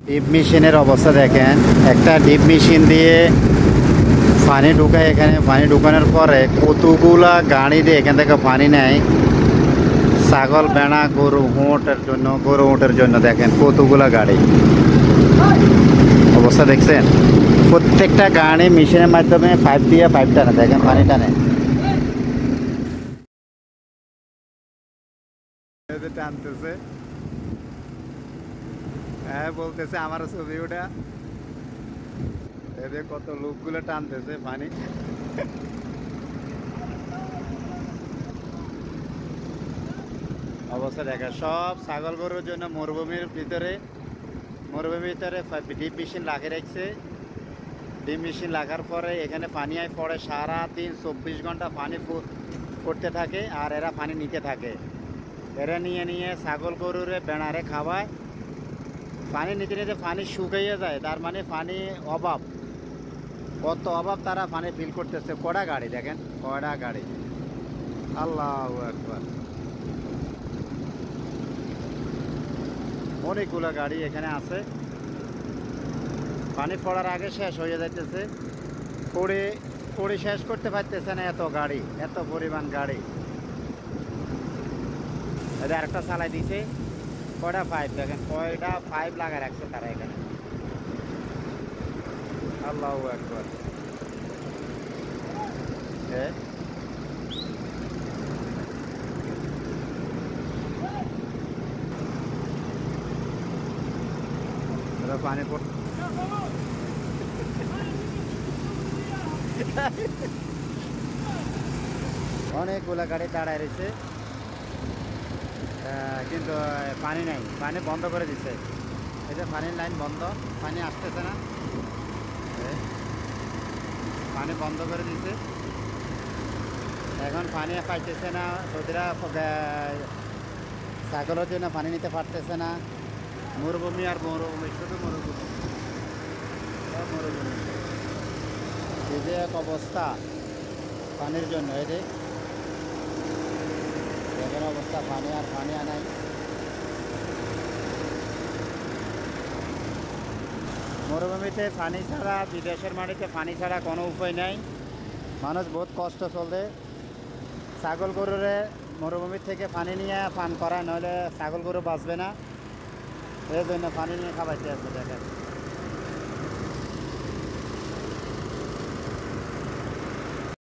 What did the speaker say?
Deep মেশিনের অবস্থা দেখেন। একটা ডিপ মেশিন দিয়ে পানি ঢুকায়, এখানে পানি ঢুকানোর পরে কতগুলা গাড়ি দিয়ে এখান থেকে পানি নেয় ছাগল, বেড়া, গরু, উঁটের জন্য দেখেন কতগুলা গাড়ি। অবস্থা দেখছেন? প্রত্যেকটা গাড়ি মেশিনের মাধ্যমে পাইপ দিয়ে পাইপ টানে, দেখেন পানি টানে, টানতেছে। হ্যাঁ, বলতেছে আমার ছবি ওটা, এদের কত লোকগুলো টানতেছে পানি। অবস্থা দেখা, সব ছাগল গরুর জন্য মরুভূমির ভিতরে ডিপ মেশিন লাগিয়ে রাখছে। ডিপ মেশিন লাগার পরে এখানে পানি আয় পড়ে, সারাদিন 24 ঘন্টা পানি পড়তে থাকে, আর এরা পানি নিতে থাকে। এরা নিয়ে ছাগল গরুরে বেড়ারে খাওয়ায়। পানি নিতে নিতে পানি শুকিয়ে যায়, তার মানে পানি অভাব, কত অভাব তারা পানি ফিল করতেছে। কড়া গাড়ি দেখেন, কড়া গাড়ি। আল্লাহু আকবার। অনেকগুলো গাড়ি এখানে আছে। পানি পড়ার আগে শেষ হয়ে যাইতেছে, পড়ে শেষ করতে পারতেছে না, এত গাড়ি, এত পরিমাণ গাড়ি। এদের আরেকটা চালাই দিছে। কয়টা পাইপ দেখেন, কয়টা পাইপ লাগা রাখছে তারা এখানে। আল্লাহু আকবার। পানি অনেকগুলা গাড়ি দাঁড়ায় রয়েছে, কিন্তু পানি নাই, পানি বন্ধ করে দিচ্ছে। এই যে পানির লাইন বন্ধ, পানি আসতেছে না, পানি বন্ধ করে দিচ্ছে। এখন পানি পাইতেছে না, ওদেরা ছাগলের জন্য পানি নিতে পারতেছে না। মরুভূমি আর মরুভূমি, শুধু মরুভূমি, মরুভূমি। এই যে এক অবস্থা পানির জন্য, এই যে দেখেন অবস্থা, পানি আর পানি আনাই। মরুভূমিতে পানি ছাড়া, বিদেশের মাটিতে পানি ছাড়া কোনো উপায় নেই। মানুষ বহুত কষ্ট চলবে। ছাগল গরুরে মরুভূমির থেকে পানি নিয়ে পান করায়, নইলে ছাগল গরু বাঁচবে না। এই জন্য পানি নিয়ে খাওয়াইতে আসবে দেখেন।